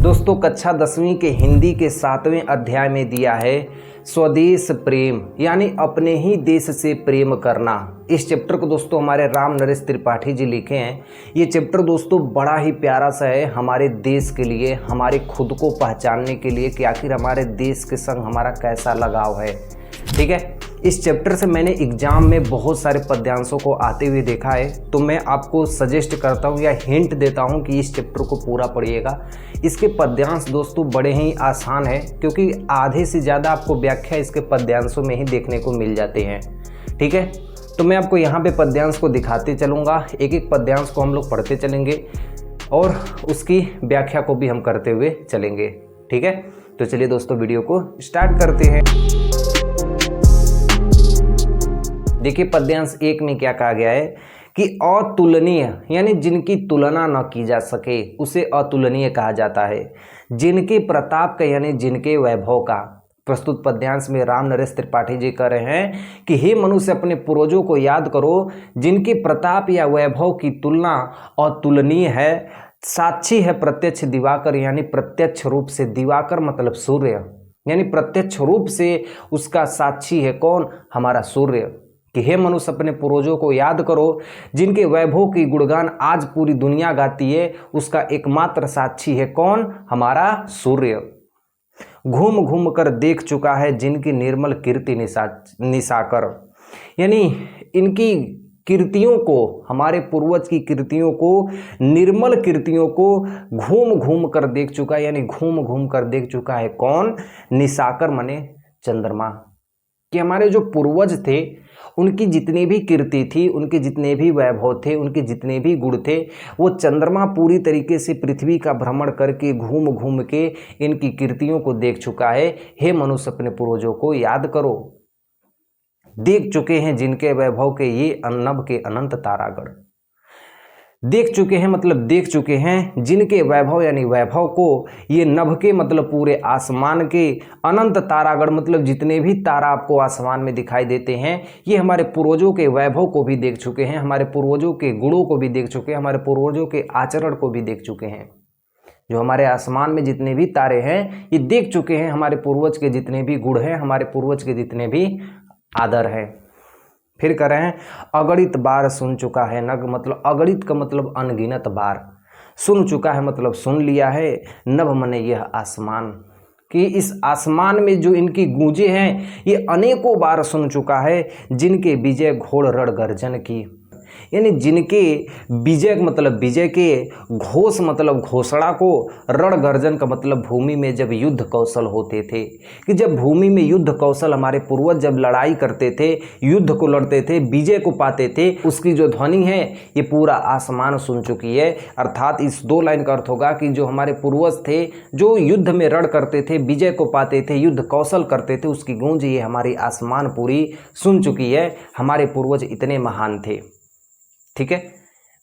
दोस्तों कक्षा 10वीं के हिंदी के 7वें अध्याय में दिया है स्वदेश प्रेम, यानी अपने ही देश से प्रेम करना। इस चैप्टर को दोस्तों हमारे राम नरेश त्रिपाठी जी लिखे हैं। ये चैप्टर दोस्तों बड़ा ही प्यारा सा है हमारे देश के लिए, हमारे खुद को पहचानने के लिए कि आखिर हमारे देश के संग हमारा कैसा लगाव है। ठीक है, इस चैप्टर से मैंने एग्जाम में बहुत सारे पद्यांशों को आते हुए देखा है, तो मैं आपको सजेस्ट करता हूँ या हिंट देता हूँ कि इस चैप्टर को पूरा पढ़िएगा। इसके पद्यांश दोस्तों बड़े ही आसान है, क्योंकि आधे से ज़्यादा आपको व्याख्या इसके पद्यांशों में ही देखने को मिल जाते हैं। ठीक है, तो मैं आपको यहाँ पे पद्यांश को दिखाते चलूँगा, एक एक पद्यांश को हम लोग पढ़ते चलेंगे और उसकी व्याख्या को भी हम करते हुए चलेंगे। ठीक है, तो चलिए दोस्तों वीडियो को स्टार्ट करते हैं। देखिए पद्यांश 1 में क्या कहा गया है कि अतुलनीय, यानी जिनकी तुलना न की जा सके उसे अतुलनीय कहा जाता है। जिनके प्रताप का यानी जिनके वैभव का। प्रस्तुत पद्यांश में राम नरेश त्रिपाठी जी कह रहे हैं कि हे मनुष्य अपने पूर्वजों को याद करो जिनके प्रताप या वैभव की तुलना अतुलनीय है। साक्षी है प्रत्यक्ष दिवाकर, यानी प्रत्यक्ष रूप से, दिवाकर मतलब सूर्य, यानी प्रत्यक्ष रूप से उसका साक्षी है कौन? हमारा सूर्य। कि हे मनुष्य अपने पूर्वजों को याद करो जिनके वैभव की गुणगान आज पूरी दुनिया गाती है, उसका एकमात्र साक्षी है कौन? हमारा सूर्य। घूम घूम कर देख चुका है जिनकी निर्मल कीर्ति निशाकर, यानी इनकी कीर्तियों को, हमारे पूर्वज की कीर्तियों को, निर्मल कीर्तियों को घूम घूम कर देख चुका है, यानी घूम घूम कर देख चुका है कौन? निशाकर माने चंद्रमा। कि हमारे जो पूर्वज थे उनकी जितनी भी कीर्ति थी, उनके जितने भी वैभव थे, उनके जितने भी गुण थे, वो चंद्रमा पूरी तरीके से पृथ्वी का भ्रमण करके घूम घूम के इनकी कीर्तियों को देख चुका है। हे मनुष्य अपने पूर्वजों को याद करो। देख चुके हैं जिनके वैभव के ये नभ के अनंत तारागण। देख चुके हैं मतलब देख चुके हैं जिनके वैभव, यानी वैभव को, ये नभ के मतलब पूरे आसमान के, अनंत तारागण मतलब जितने भी तारा आपको आसमान में दिखाई देते हैं, ये हमारे पूर्वजों के वैभव को भी देख चुके हैं, हमारे पूर्वजों के गुणों को भी देख चुके हैं, हमारे पूर्वजों के आचरण को भी देख चुके हैं। जो हमारे आसमान में जितने भी तारे हैं ये देख चुके हैं हमारे पूर्वज के जितने भी गुण हैं, हमारे पूर्वज के जितने भी आदर हैं। फिर कह रहे हैं अगणित बार सुन चुका है नभ, मतलब अगणित का मतलब अनगिनत बार, सुन चुका है मतलब सुन लिया है, नभ मने यह आसमान, कि इस आसमान में जो इनकी गूंजे हैं ये अनेकों बार सुन चुका है जिनके विजय घोड़ रण गर्जन की, यानी जिनके विजय मतलब विजय के, घोष मतलब घोषणा को, रण गर्जन का मतलब भूमि में जब युद्ध कौशल होते थे, कि जब भूमि में युद्ध कौशल हमारे पूर्वज जब लड़ाई करते थे, युद्ध को लड़ते थे, विजय को पाते थे, उसकी जो ध्वनि है ये पूरा आसमान सुन चुकी है। अर्थात इस 2 लाइन का अर्थ होगा कि जो हमारे पूर्वज थे जो युद्ध में रण करते थे, विजय को पाते थे, युद्ध कौशल करते थे, उसकी गूंज ये हमारी आसमान पूरी सुन चुकी है। हमारे पूर्वज इतने महान थे। ठीक है,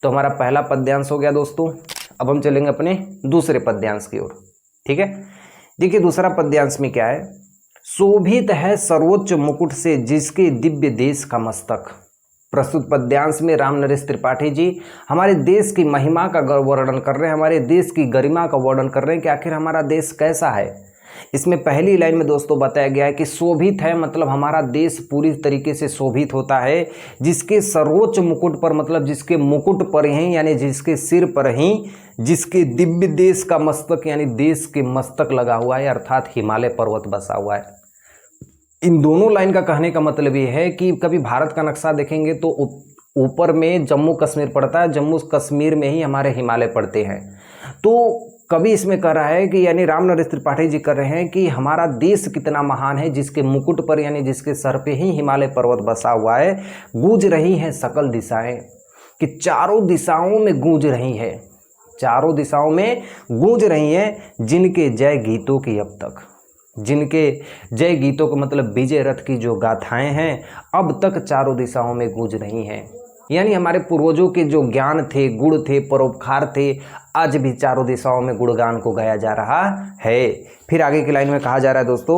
तो हमारा पहला पद्यांश हो गया दोस्तों। अब हम चलेंगे अपने दूसरे पद्यांश की ओर। ठीक है, देखिए दूसरा पद्यांश में क्या है? शोभित है सर्वोच्च मुकुट से जिसके दिव्य देश का मस्तक। प्रस्तुत पद्यांश में राम नरेश त्रिपाठी जी हमारे देश की महिमा का वर्णन कर रहे हैं, हमारे देश की गरिमा का वर्णन कर रहे हैं कि आखिर हमारा देश कैसा है। इसमें पहली लाइन में दोस्तों बताया गया है कि शोभित है मतलब हमारा देश पूरी तरीके से शोभित होता है, जिसके सर्वोच्च मुकुट पर मतलब जिसके मुकुट पर ही, यानी जिसके सिर पर ही, जिसके दिव्य देश का मस्तक, यानी देश के मस्तक लगा हुआ है, अर्थात हिमालय पर्वत बसा हुआ है। इन दोनों लाइन का कहने का मतलब ये है कि कभी भारत का नक्शा देखेंगे तो ऊपर में जम्मू कश्मीर पड़ता है, जम्मू कश्मीर में ही हमारे हिमालय पड़ते हैं। तो कभी इसमें कह रहा है कि यानी राम नरेश त्रिपाठी जी कर रहे हैं कि हमारा देश कितना महान है, जिसके मुकुट पर यानी जिसके सर पे ही हिमालय पर्वत बसा हुआ है। गूंज रही हैं सकल दिशाएं, कि चारों दिशाओं में गूंज रही है, चारों दिशाओं में गूंज रही हैं जिनके जय गीतों की अब तक, जिनके जय गीतों का मतलब विजय रथ की जो गाथाएं हैं अब तक चारों दिशाओं में गूंज रही हैं। यानी हमारे पूर्वजों के जो ज्ञान थे, गुण थे, परोपकार थे, आज भी चारों दिशाओं में गुणगान को गाया जा रहा है। फिर आगे की लाइन में कहा जा रहा है दोस्तों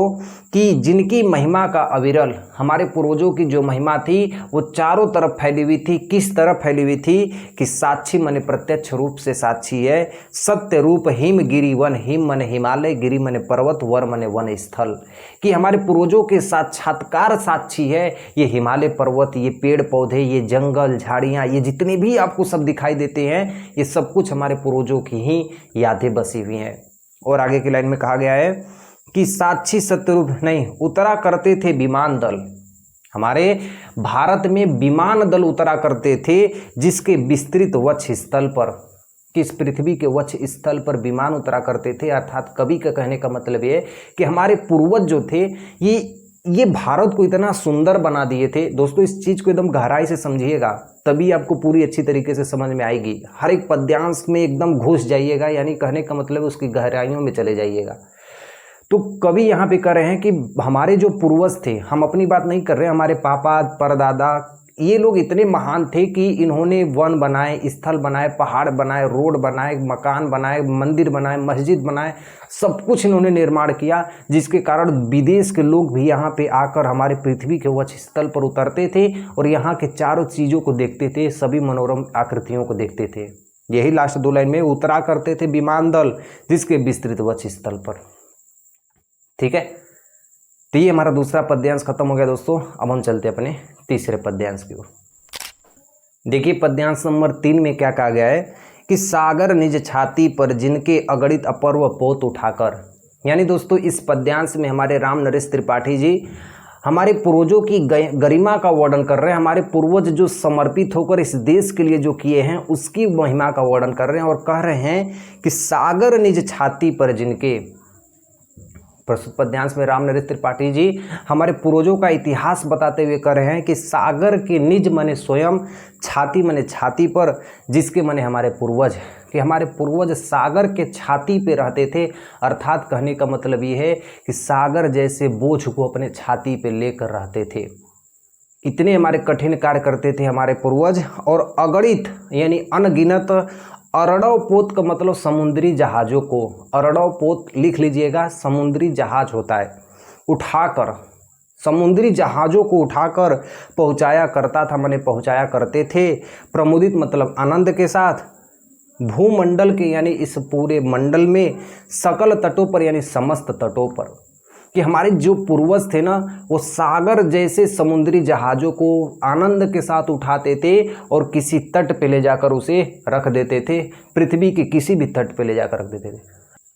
कि जिनकी महिमा का अविरल, हमारे पूर्वजों की जो महिमा थी वो चारों तरफ फैली हुई थी। किस तरफ फैली हुई थी कि साक्षी मने प्रत्यक्ष रूप से साक्षी है। सत्य रूप हिम गिरि वन, हिम मने हिमालय, गिरि मने पर्वत, वर मने वन स्थल, कि हमारे पूर्वजों के साक्षात्कार साक्षी है ये हिमालय पर्वत, ये पेड़ पौधे, ये जंगल झाड़ियाँ, ये जितने भी आपको सब दिखाई देते हैं ये सब कुछ हमारे पूर्वजों की ही यादें बसी हुई हैं। और आगे की लाइन में कहा गया है कि साक्षी सत्यरूप नहीं उतरा करते थे विमान दल, हमारे भारत में विमान दल उतरा करते थे जिसके विस्तृत वक्ष स्थल पर, किस पृथ्वी के वक्ष स्थल पर विमान उतरा करते थे। अर्थात कवि का कहने का मतलब ये कि हमारे पूर्वज जो थे ये भारत को इतना सुंदर बना दिए थे। दोस्तों इस चीज़ को एकदम गहराई से समझिएगा तभी आपको पूरी अच्छी तरीके से समझ में आएगी। हर एक पद्यांश में एकदम घुस जाइएगा, यानी कहने का मतलब उसकी गहराइयों में चले जाइएगा। तो कवि यहाँ पे कह रहे हैं कि हमारे जो पूर्वज थे, हम अपनी बात नहीं कर रहे, हमारे पापा परदादा ये लोग इतने महान थे कि इन्होंने वन बनाए, स्थल बनाए, पहाड़ बनाए, रोड बनाए, मकान बनाए, मंदिर बनाए, मस्जिद बनाए, सब कुछ इन्होंने निर्माण किया, जिसके कारण विदेश के लोग भी यहाँ पे आकर हमारे पृथ्वी के वक्ष स्थल पर उतरते थे और यहाँ के चारों चीज़ों को देखते थे, सभी मनोरम आकृतियों को देखते थे। यही लास्ट दो लाइन में उतरा करते थे विमान दल जिसके विस्तृत वक्ष स्थल पर। ठीक है, तो ये हमारा दूसरा पद्यांश खत्म हो गया दोस्तों। अब हम चलते हैं अपने तीसरे पद्यांश की ओर। देखिए पद्यांश नंबर 3 में क्या कहा गया है कि सागर निज छाती पर जिनके अगणित अपर्व पोत उठाकर, यानी दोस्तों इस पद्यांश में हमारे राम नरेश त्रिपाठी जी हमारे पूर्वजों की गरिमा का वर्णन कर रहे हैं। हमारे पूर्वज जो समर्पित होकर इस देश के लिए जो किए हैं उसकी महिमा का वर्णन कर रहे हैं और कह रहे हैं कि सागर निज छाती पर जिनके, प्रस्तुत पद्यांश में राम नरेश त्रिपाठी जी हमारे पूर्वजों का इतिहास बताते हुए कह रहे हैं कि सागर के निज मने स्वयं, छाती मने छाती पर, जिसके मने हमारे पूर्वज, कि हमारे पूर्वज सागर के छाती पे रहते थे। अर्थात कहने का मतलब ये है कि सागर जैसे बोझ को अपने छाती पे लेकर रहते थे। इतने हमारे कठिन कार्य करते थे हमारे पूर्वज। और अगणित यानी अनगिनत, अरड़व पोत का मतलब समुद्री जहाज़ों को, अरड़व पोत लिख लीजिएगा, समुद्री जहाज होता है, उठाकर, समुद्री जहाज़ों को उठाकर पहुंचाया करता था, माने पहुंचाया करते थे। प्रमुदित मतलब आनंद के साथ, भूमंडल के यानी इस पूरे मंडल में, सकल तटों पर यानी समस्त तटों पर, कि हमारे जो पूर्वज थे ना वो सागर जैसे समुद्री जहाज़ों को आनंद के साथ उठाते थे और किसी तट पे ले जाकर उसे रख देते थे, पृथ्वी के किसी भी तट पे ले जाकर रख देते थे।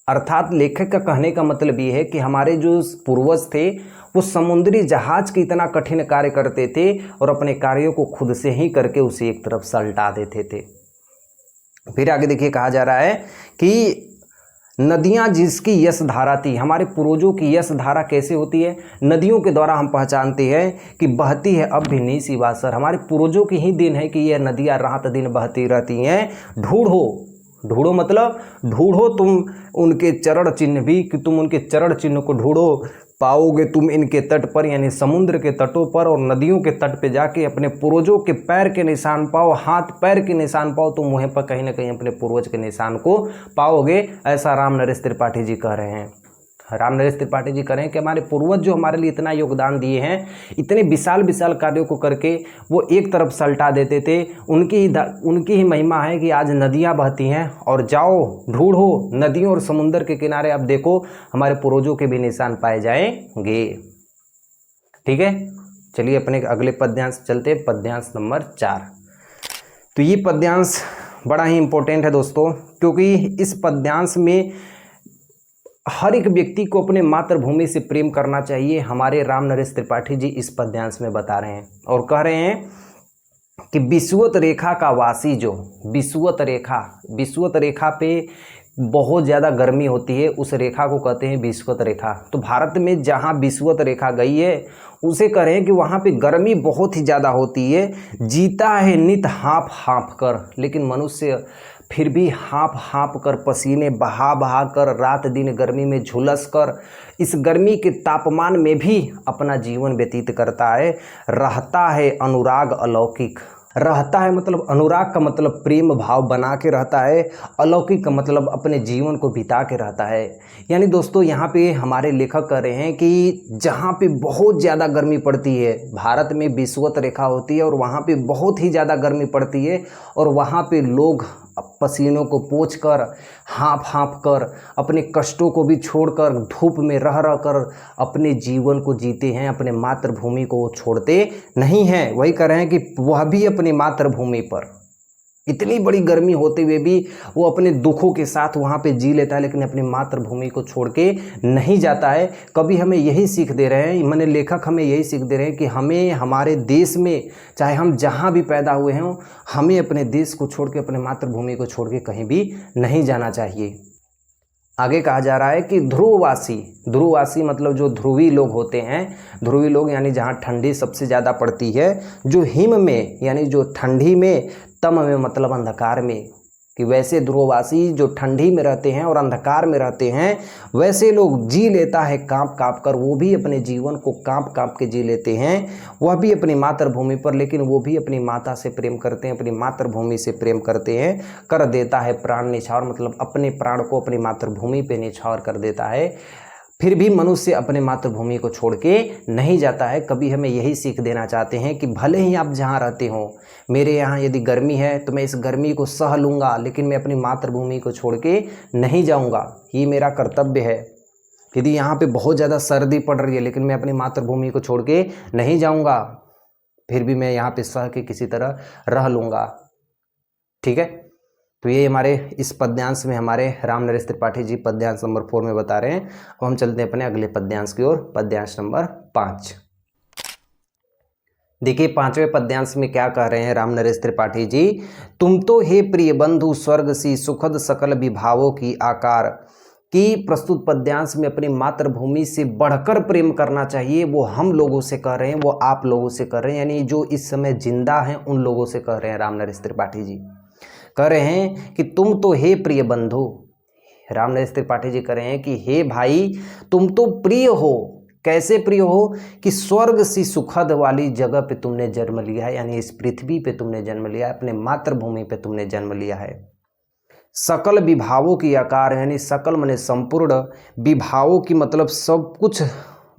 अर्थात लेखक का कहने का मतलब ये है कि हमारे जो पूर्वज थे वो समुद्री जहाज के इतना कठिन कार्य करते थे और अपने कार्यों को खुद से ही करके उसे एक तरफ सलटा देते थे। फिर आगे देखिए कहा जा रहा है कि नदियाँ जिसकी यश धारा थी, हमारे पूर्वजों की यश धारा कैसे होती है, नदियों के द्वारा हम पहचानते हैं कि बहती है अब भी नीसी वासर, हमारे पूर्वजों की ही देन है कि यह नदियाँ रात दिन बहती रहती हैं। ढूंढो, ढूंढो मतलब ढूंढो तुम उनके चरण चिन्ह भी, कि तुम उनके चरण चिन्ह को ढूंढो, पाओगे तुम इनके तट पर यानी समुद्र के तटों पर और नदियों के तट पे जाके अपने पूर्वजों के पैर के निशान पाओ, हाथ पैर के निशान पाओ, तुम वहीं पर कहीं ना कहीं अपने पूर्वज के निशान को पाओगे। ऐसा राम नरेश त्रिपाठी जी कह रहे हैं। राम नरेश त्रिपाठी जी कह रहे हैं कि हमारे पूर्वज जो हमारे लिए इतना योगदान दिए हैं, इतने विशाल विशाल कार्यों को करके वो एक तरफ सलटा देते थे, उनकी ही महिमा है कि आज नदियां बहती हैं। और जाओ ढूंढो नदियों और समुद्र के किनारे, अब देखो हमारे पूर्वजों के भी निशान पाए जाएंगे। ठीक है, चलिए अपने अगले पद्यांश चलते, पद्यांश नंबर 4। तो ये पद्यांश बड़ा ही इम्पोर्टेंट है दोस्तों, क्योंकि इस पद्यांश में हर एक व्यक्ति को अपने मातृभूमि से प्रेम करना चाहिए। हमारे राम नरेश त्रिपाठी जी इस पद्यांश में बता रहे हैं और कह रहे हैं कि विषुवत रेखा का वासी जो, विषुवत रेखा पे बहुत ज़्यादा गर्मी होती है, उस रेखा को कहते हैं विषुवत रेखा। तो भारत में जहाँ विषुवत रेखा गई है उसे कह रहे हैं कि वहाँ पे गर्मी बहुत ही ज़्यादा होती है। जीता है नित हाँफ हाँफ कर, लेकिन मनुष्य फिर भी हाँफ हाँफ कर, पसीने बहा बहा कर, रात दिन गर्मी में झुलस कर, इस गर्मी के तापमान में भी अपना जीवन व्यतीत करता है। रहता है अनुराग अलौकिक, रहता है मतलब अनुराग का मतलब प्रेम भाव बना के रहता है, अलौकिक का मतलब अपने जीवन को बिता के रहता है। यानी दोस्तों यहाँ पे हमारे लेखक कह रहे हैं कि जहाँ पे बहुत ज़्यादा गर्मी पड़ती है, भारत में विषुवत रेखा होती है और वहाँ पे बहुत ही ज़्यादा गर्मी पड़ती है और वहाँ पे लोग पसीनों को पोंछकर हाँफ कर अपने कष्टों को भी छोड़कर धूप में रह कर अपने जीवन को जीते हैं, अपने मातृभूमि को वो छोड़ते नहीं हैं। वही कह रहे हैं कि वह भी अपनी मातृभूमि पर इतनी बड़ी गर्मी होते हुए भी वो अपने दुखों के साथ वहाँ पे जी लेता है, लेकिन अपनी मातृभूमि को छोड़ के नहीं जाता है। कभी हमें यही सीख दे रहे हैं, मैंने लेखक हमें यही सीख दे रहे हैं कि हमें हमारे देश में चाहे हम जहाँ भी पैदा हुए हों, हमें अपने देश को छोड़ के, अपने मातृभूमि को छोड़ के कहीं भी नहीं जाना चाहिए। आगे कहा जा रहा है कि ध्रुववासी मतलब जो ध्रुवी लोग होते हैं, ध्रुवी लोग यानी जहाँ ठंडी सबसे ज़्यादा पड़ती है, जो हिम में यानी जो ठंडी में, तम में मतलब अंधकार में, कि वैसे ध्रुववासी जो ठंडी में रहते हैं और अंधकार में रहते हैं, वैसे लोग जी लेता है कांप कांप कर, वो भी अपने जीवन को कांप कांप के जी लेते हैं, वह भी अपनी मातृभूमि पर, लेकिन वो भी अपनी माता से प्रेम करते हैं, अपनी मातृभूमि से प्रेम करते हैं। कर देता है प्राण निछावर मतलब अपने प्राण को अपनी मातृभूमि पे निछावर कर देता है। फिर भी मनुष्य अपने मातृभूमि को छोड़ के नहीं जाता है। कभी हमें यही सीख देना चाहते हैं कि भले ही आप जहाँ रहते हो, मेरे यहाँ यदि गर्मी है तो मैं इस गर्मी को सह लूँगा, लेकिन मैं अपनी मातृभूमि को छोड़ के नहीं जाऊँगा, ये मेरा कर्तव्य है। यदि यहाँ पे बहुत ज़्यादा सर्दी पड़ रही है, लेकिन मैं अपनी मातृभूमि को छोड़ के नहीं जाऊँगा, फिर भी मैं यहाँ पे सह के किसी तरह रह लूँगा। ठीक है, तो ये हमारे इस पद्यांश में हमारे राम नरेश त्रिपाठी जी पद्यांश नंबर 4 में बता रहे हैं। अब हम चलते हैं अपने अगले पद्यांश की ओर, पद्यांश नंबर 5। देखिए 5वें पद्यांश में क्या कह रहे हैं राम नरेश त्रिपाठी जी। तुम तो हे प्रिय बंधु स्वर्ग सी सुखद सकल विभावों की आकार, कि प्रस्तुत पद्यांश में अपनी मातृभूमि से बढ़कर प्रेम करना चाहिए, वो हम लोगों से कह रहे हैं, वो आप लोगों से कह रहे हैं, यानी जो इस समय जिंदा हैं उन लोगों से कह रहे हैं राम नरेश त्रिपाठी जी। कह रहे हैं कि तुम तो हे प्रिय बंधु, राम नरेश त्रिपाठी जी कह रहे हैं कि हे भाई तुम तो प्रिय हो। कैसे प्रिय हो कि स्वर्ग सी सुखद वाली जगह पे तुमने जन्म लिया है, यानी इस पृथ्वी पे तुमने जन्म लिया है, अपने मातृभूमि पे तुमने जन्म लिया है। सकल विभावों की आकार यानी सकल माने संपूर्ण, विभावों की मतलब सब कुछ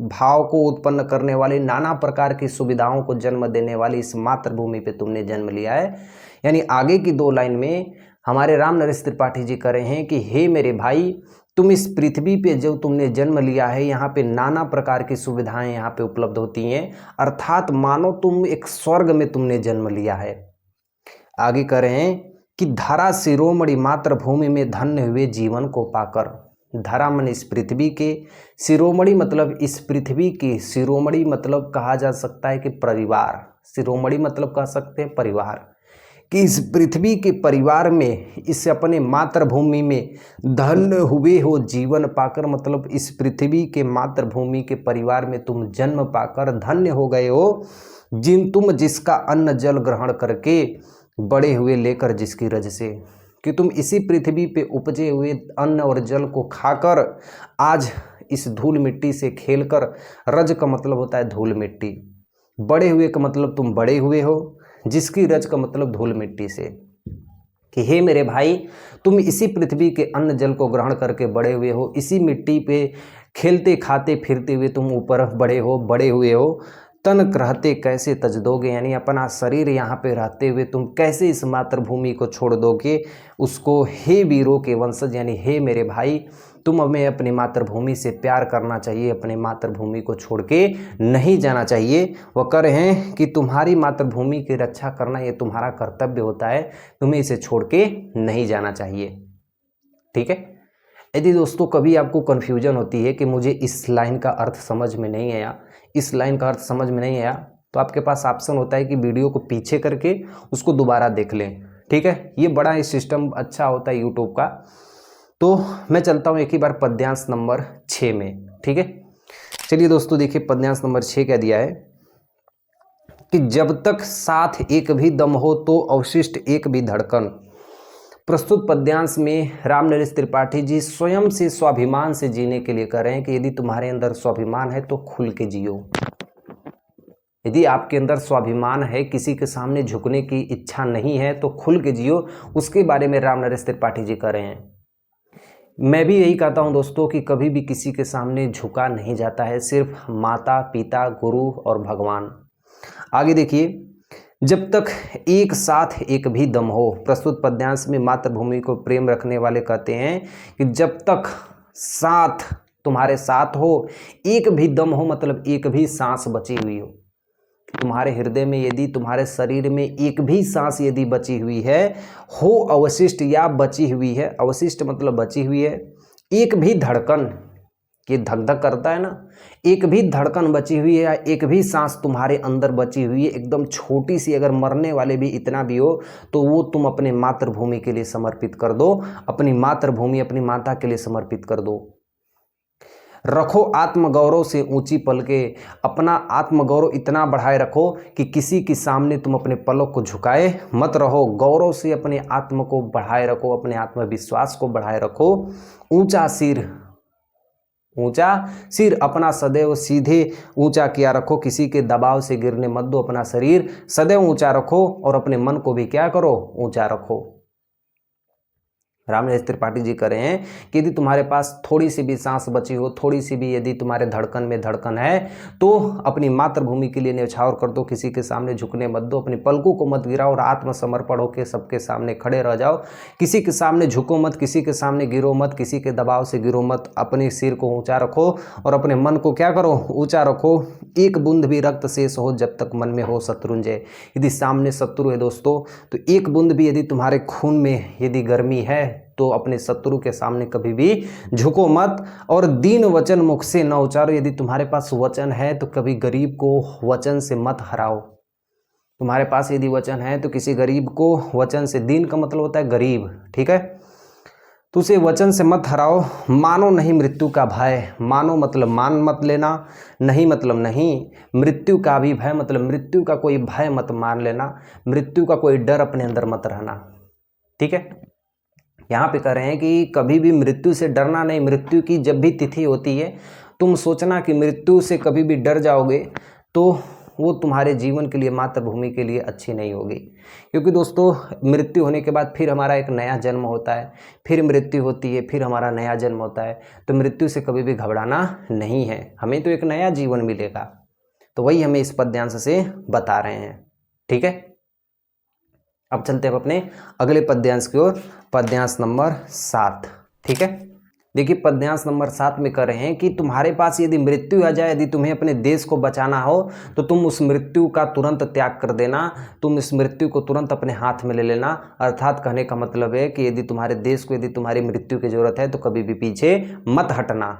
भाव को उत्पन्न करने वाली, नाना प्रकार की सुविधाओं को जन्म देने वाली इस मातृभूमि पे तुमने जन्म लिया है। यानी आगे की 2 लाइन में हमारे राम नरेश त्रिपाठी जी कह रहे हैं कि हे मेरे भाई, तुम इस पृथ्वी पे जो तुमने जन्म लिया है, यहाँ पे नाना प्रकार की सुविधाएं यहाँ पे उपलब्ध होती हैं, अर्थात मानो तुम एक स्वर्ग में तुमने जन्म लिया है। आगे कह रहे हैं कि धरा शिरोमणि मातृभूमि में धन्य हुए जीवन को पाकर। धरा मन इस पृथ्वी के, शिरोमणि मतलब इस पृथ्वी की, शिरोमणि मतलब कहा जा सकता है कि परिवार, शिरोमणि मतलब कह सकते हैं परिवार, कि इस पृथ्वी के परिवार में, इस अपने मातृभूमि में धन्य हुए हो जीवन पाकर, मतलब इस पृथ्वी के मातृभूमि के परिवार में तुम जन्म पाकर धन्य हो गए हो, तुम जिसका अन्न जल ग्रहण करके बड़े हुए, लेकर जिसकी रज से, कि तुम इसी पृथ्वी पे उपजे हुए अन्न और जल को खाकर आज इस धूल मिट्टी से खेलकर, रज का मतलब होता है धूल मिट्टी, बड़े हुए का मतलब तुम बड़े हुए हो, जिसकी रज का मतलब धूल मिट्टी से, कि हे मेरे भाई तुम इसी पृथ्वी के अन्न जल को ग्रहण करके बड़े हुए हो, इसी मिट्टी पे खेलते खाते फिरते हुए तुम ऊपर बड़े हुए हो। तन रहते कैसे तज दोगे, यानी अपना शरीर यहाँ पे रहते हुए तुम कैसे इस मातृभूमि को छोड़ दोगे उसको। हे वीरों के वंशज, यानी हे मेरे भाई तुम हमें अपनी मातृभूमि से प्यार करना चाहिए, अपने मातृभूमि को छोड़ के नहीं जाना चाहिए। वह कह रहे हैं कि तुम्हारी मातृभूमि की रक्षा करना ये तुम्हारा कर्तव्य होता है, तुम्हें इसे छोड़ के नहीं जाना चाहिए। ठीक है, यदि दोस्तों कभी आपको कन्फ्यूजन होती है कि मुझे इस लाइन का अर्थ समझ में नहीं आया, इस लाइन का अर्थ समझ में नहीं आया, तो आपके पास ऑप्शन होता है कि वीडियो को पीछे करके उसको दोबारा देख लें। ठीक है, ये बड़ा ही सिस्टम अच्छा होता है यूट्यूब का। तो मैं चलता हूँ एक ही बार पद्यांश नंबर 6 में। ठीक है, चलिए दोस्तों देखिए पद्यांश नंबर 6 क्या दिया है कि जब तक साथ एक भी दम हो तो अवशिष्ट एक भी धड़कन। प्रस्तुत पद्यांश में राम नरेश त्रिपाठी जी स्वयं से स्वाभिमान से जीने के लिए कह रहे हैं कि यदि तुम्हारे अंदर स्वाभिमान है तो खुल के जियो, यदि आपके अंदर स्वाभिमान है, किसी के सामने झुकने की इच्छा नहीं है, तो खुल के जियो। उसके बारे में राम नरेश त्रिपाठी जी कह रहे हैं। मैं भी यही कहता हूं दोस्तों कि कभी भी किसी के सामने झुका नहीं जाता है, सिर्फ माता पिता, गुरु और भगवान। आगे देखिए, जब तक एक साथ एक भी दम हो। प्रस्तुत पद्यांश में मातृभूमि को प्रेम रखने वाले कहते हैं कि जब तक साथ तुम्हारे साथ हो, एक भी दम हो, मतलब एक भी सांस बची हुई हो तुम्हारे हृदय में, यदि तुम्हारे शरीर में एक भी सांस यदि बची हुई है, हो अवशिष्ट या बची हुई है, अवशिष्ट मतलब बची हुई है, एक भी धड़कन, ये धक धक करता है ना, एक भी धड़कन बची हुई है या एक भी सांस तुम्हारे अंदर बची हुई है, एकदम छोटी सी, अगर मरने वाले भी इतना भी हो, तो वो तुम अपने मातृभूमि के लिए समर्पित कर दो, अपनी मातृभूमि, अपनी माता के लिए समर्पित कर दो। रखो आत्मगौरव से ऊंची पलके, अपना आत्मगौरव इतना बढ़ाए रखो कि किसी के सामने तुम अपने पलक को झुकाए मत रहो। गौरव से अपने आत्म को बढ़ाए रखो, अपने आत्मविश्वास को बढ़ाए रखो। ऊंचा सिर अपना सदैव सीधे ऊंचा किया रखो, किसी के दबाव से गिरने मत दो। अपना शरीर सदैव ऊंचा रखो और अपने मन को भी क्या करो, ऊंचा रखो। राम नरेश त्रिपाठी जी कह रहे हैं कि यदि तुम्हारे पास थोड़ी सी भी सांस बची हो, थोड़ी सी भी यदि तुम्हारे धड़कन में धड़कन है, तो अपनी मातृभूमि के लिए न्यौछावर कर दो, किसी के सामने झुकने मत दो, अपनी पलकों को मत गिराओ और आत्मसमर्पण होकर सबके सामने खड़े रह जाओ। किसी के सामने झुको मत, किसी के सामने गिरो मत, किसी के दबाव से गिरो मत। अपने सिर को ऊंचा रखो और अपने मन को क्या करो, ऊंचा रखो। एक बूंद भी रक्त शेष हो जब तक मन में हो शत्रुंजय। यदि सामने शत्रु है दोस्तों, तो एक बूंद भी यदि तुम्हारे खून में यदि गर्मी है, तो अपने शत्रु के सामने कभी भी झुको मत। और दीन वचन मुख से न उचारो। यदि तुम्हारे पास वचन है तो कभी गरीब को वचन से मत हराओ। तुम्हारे पास यदि वचन है तो किसी गरीब को वचन से, दीन का मतलब होता है गरीब, ठीक है, तो उसे वचन से मत हराओ। मानो नहीं मृत्यु का भय, मानो मतलब मान मत लेना, नहीं मतलब नहीं, मृत्यु का भी भय मतलब मृत्यु का कोई भय मत मान लेना, मृत्यु का कोई डर अपने अंदर मत रहना, ठीक है। यहाँ पे कह रहे हैं कि कभी भी मृत्यु से डरना नहीं। मृत्यु की जब भी तिथि होती है, तुम सोचना कि मृत्यु से कभी भी डर जाओगे तो वो तुम्हारे जीवन के लिए, मातृभूमि के लिए अच्छी नहीं होगी। क्योंकि दोस्तों मृत्यु होने के बाद फिर हमारा एक नया जन्म होता है, फिर मृत्यु होती है, फिर हमारा नया जन्म होता है। तो मृत्यु से कभी भी घबराना नहीं है, हमें तो एक नया जीवन मिलेगा। तो वही हमें इस पद्यांश से बता रहे हैं, ठीक है। अब चलते हैं अपने अगले पद्यांश की ओर, पद्यांश नंबर 7, ठीक है। देखिए पद्यांश नंबर 7 में कह रहे हैं कि तुम्हारे पास यदि मृत्यु आ जाए, यदि तुम्हें अपने देश को बचाना हो, तो तुम उस मृत्यु का तुरंत त्याग कर देना, तुम इस मृत्यु को तुरंत अपने हाथ में ले लेना। अर्थात कहने का मतलब है कि यदि तुम्हारे देश को, यदि तुम्हारी मृत्यु की जरूरत है, तो कभी भी पीछे मत हटना।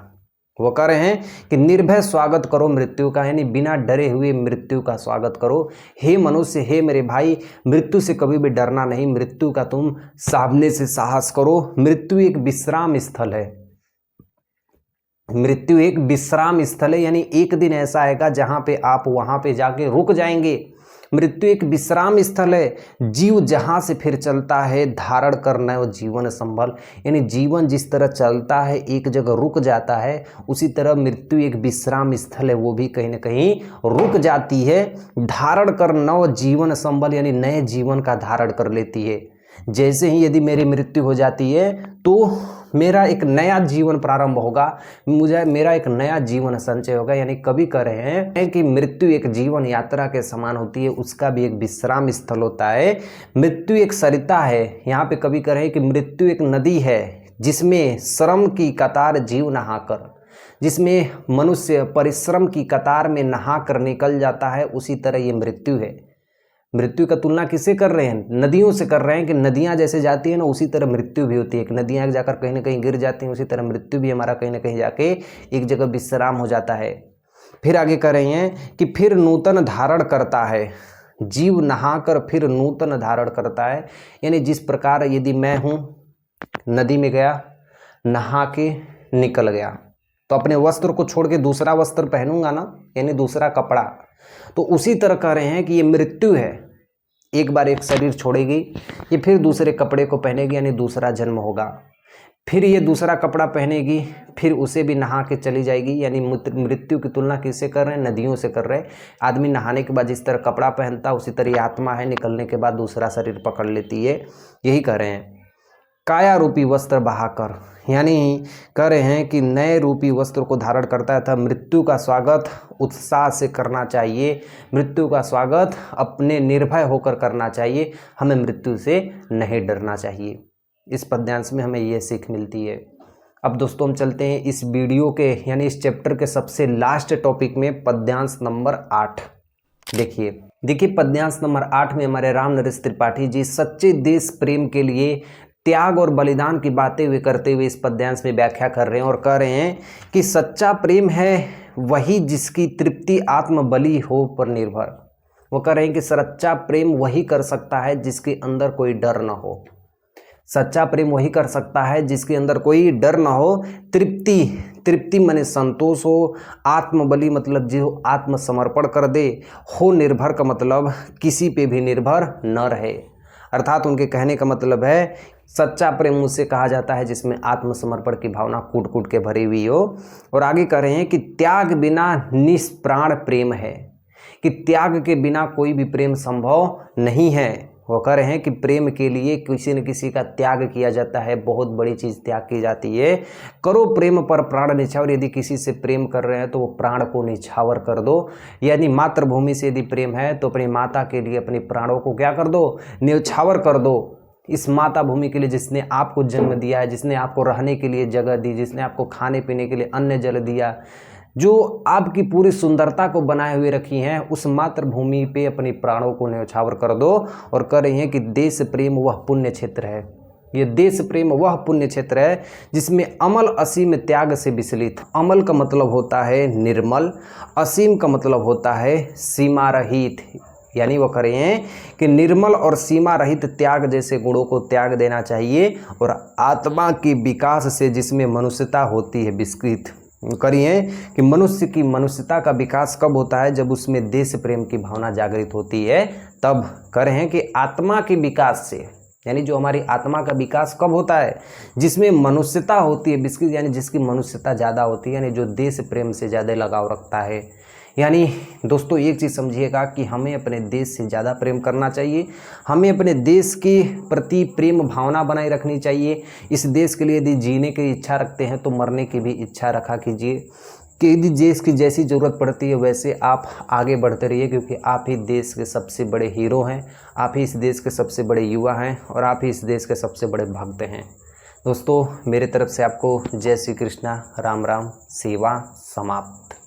वो कह रहे हैं कि निर्भय स्वागत करो मृत्यु का, यानी बिना डरे हुए मृत्यु का स्वागत करो। हे मनुष्य, हे मेरे भाई, मृत्यु से कभी भी डरना नहीं, मृत्यु का तुम सामने से साहस करो। मृत्यु एक विश्राम स्थल है, मृत्यु एक विश्राम स्थल है, यानी एक दिन ऐसा आएगा जहां पे आप वहां पे जाके रुक जाएंगे। मृत्यु एक विश्राम स्थल है, जीव जहां से फिर चलता है धारण करना वो जीवन संभल, यानी जीवन जिस तरह चलता है एक जगह रुक जाता है, उसी तरह मृत्यु एक विश्राम स्थल है, वो भी कहीं ना कहीं रुक जाती है। धारण कर नव जीवन संभल, यानी नए जीवन का धारण कर लेती है। जैसे ही यदि मेरी मृत्यु हो जाती है तो मेरा एक नया जीवन प्रारंभ होगा, मेरा एक नया जीवन संचय होगा। यानी कवि कह रहे हैं कि मृत्यु एक जीवन यात्रा के समान होती है, उसका भी एक विश्राम स्थल होता है। मृत्यु एक सरिता है, यहाँ पे कवि कह रहे हैं कि मृत्यु एक नदी है जिसमें श्रम की कतार जीव नहाकर, जिसमें मनुष्य परिश्रम की कतार में नहाकर निकल जाता है, उसी तरह ये मृत्यु है। मृत्यु का तुलना किससे कर रहे हैं? नदियों से कर रहे हैं कि नदियां जैसे जाती है ना, उसी तरह मृत्यु भी होती है कि नदियां जाकर कहीं ना कहीं गिर जाती हैं, उसी तरह मृत्यु भी हमारा कहीं ना कहीं जाके एक जगह विश्राम हो जाता है। फिर आगे कर रहे हैं कि फिर नूतन धारण करता है, जीव नहाकर फिर नूतन धारण करता है। यानी जिस प्रकार यदि मैं हूँ नदी में गया, नहा के निकल गया, तो अपने वस्त्र को छोड़ के दूसरा वस्त्र पहनूंगा ना, यानी दूसरा कपड़ा। तो उसी तरह कह रहे हैं कि ये मृत्यु है, एक बार एक शरीर छोड़ेगी, ये फिर दूसरे कपड़े को पहनेगी, यानी दूसरा जन्म होगा। फिर ये दूसरा कपड़ा पहनेगी, फिर उसे भी नहा के चली जाएगी। यानी मृत्यु की तुलना किससे कर रहे हैं? नदियों से कर रहे हैं। आदमी नहाने के बाद जिस तरह कपड़ा पहनता है उसी तरह ये आत्मा है, निकलने के बाद दूसरा शरीर पकड़ लेती है। यही कह रहे हैं काया रूपी वस्त्र बहाकर, यानी कह रहे हैं कि नए रूपी वस्त्र को धारण करता है था। मृत्यु का स्वागत उत्साह से करना चाहिए, मृत्यु का स्वागत अपने निर्भय होकर करना चाहिए, हमें मृत्यु से नहीं डरना चाहिए। इस पद्यांश में हमें ये सीख मिलती है। अब दोस्तों हम चलते हैं इस वीडियो के यानी इस चैप्टर के सबसे लास्ट टॉपिक में, पद्यांश नंबर 8। देखिए पद्यांश नंबर 8 में हमारे राम नरेश त्रिपाठी जी सच्चे देश प्रेम के लिए त्याग और बलिदान की बातें हुए करते हुए इस पद्यांश में व्याख्या कर रहे हैं और कह रहे हैं कि सच्चा प्रेम है वही जिसकी तृप्ति आत्मबलि हो पर निर्भर। वो कह रहे हैं कि सच्चा प्रेम वही कर सकता है जिसके अंदर कोई डर ना हो। सच्चा प्रेम वही कर सकता है जिसके अंदर कोई डर ना हो। तृप्ति माने संतोष हो। आत्मबलि मतलब जो आत्मसमर्पण कर दे। हो निर्भर का मतलब किसी पे भी निर्भर न रहे। अर्थात उनके कहने का मतलब है सच्चा प्रेम उसे कहा जाता है जिसमें आत्मसमर्पण की भावना कूट कूट के भरी हुई हो। और आगे कह रहे हैं कि त्याग बिना निष्प्राण प्रेम है, कि त्याग के बिना कोई भी प्रेम संभव नहीं है। वो कह रहे हैं कि प्रेम के लिए किसी न किसी का त्याग किया जाता है, बहुत बड़ी चीज़ त्याग की जाती है। करो प्रेम पर प्राण निछावर, यदि किसी से प्रेम कर रहे हैं तो वो प्राण को निछावर कर दो। यानी मातृभूमि से यदि प्रेम है तो अपनी माता के लिए अपने प्राणों को क्या कर दो? न्यौछावर कर दो। इस माता भूमि के लिए जिसने आपको जन्म दिया है, जिसने आपको रहने के लिए जगह दी, जिसने आपको खाने पीने के लिए अन्न जल दिया, जो आपकी पूरी सुंदरता को बनाए हुए रखी हैं, उस मातृभूमि पे अपनी प्राणों को न्यौछावर कर दो। और कह रही हैं कि देश प्रेम वह पुण्य क्षेत्र है। ये देश प्रेम वह पुण्य क्षेत्र है जिसमें अमल असीम त्याग से विचलित। अमल का मतलब होता है निर्मल, असीम का मतलब होता है सीमा रहित। यानी वो कह रहे हैं कि निर्मल और सीमा रहित त्याग जैसे गुणों को त्याग देना चाहिए। और आत्मा की विकास से जिसमें मनुष्यता होती है विस्तृत करिए कि मनुष्य की मनुष्यता का विकास कब होता है? जब उसमें देश प्रेम की भावना जागृत होती है तब। कह रहे हैं कि आत्मा के विकास से, यानी जो हमारी आत्मा का विकास कब होता है? जिसमें मनुष्यता होती है विस्तृत, यानी जिसकी मनुष्यता ज़्यादा होती है, यानी जो देश प्रेम से ज़्यादा लगाव रखता है। यानी दोस्तों एक चीज़ समझिएगा कि हमें अपने देश से ज़्यादा प्रेम करना चाहिए, हमें अपने देश के प्रति प्रेम भावना बनाए रखनी चाहिए। इस देश के लिए यदि जीने की इच्छा रखते हैं तो मरने की भी इच्छा रखा कीजिए कि यदि देश की जैसी ज़रूरत पड़ती है वैसे आप आगे बढ़ते रहिए, क्योंकि आप ही देश के सबसे बड़े हीरो हैं, आप ही इस देश के सबसे बड़े युवा हैं और आप ही इस देश के सबसे बड़े भक्त हैं। दोस्तों मेरे तरफ से आपको जय श्री कृष्णा, राम राम, सेवा समाप्त।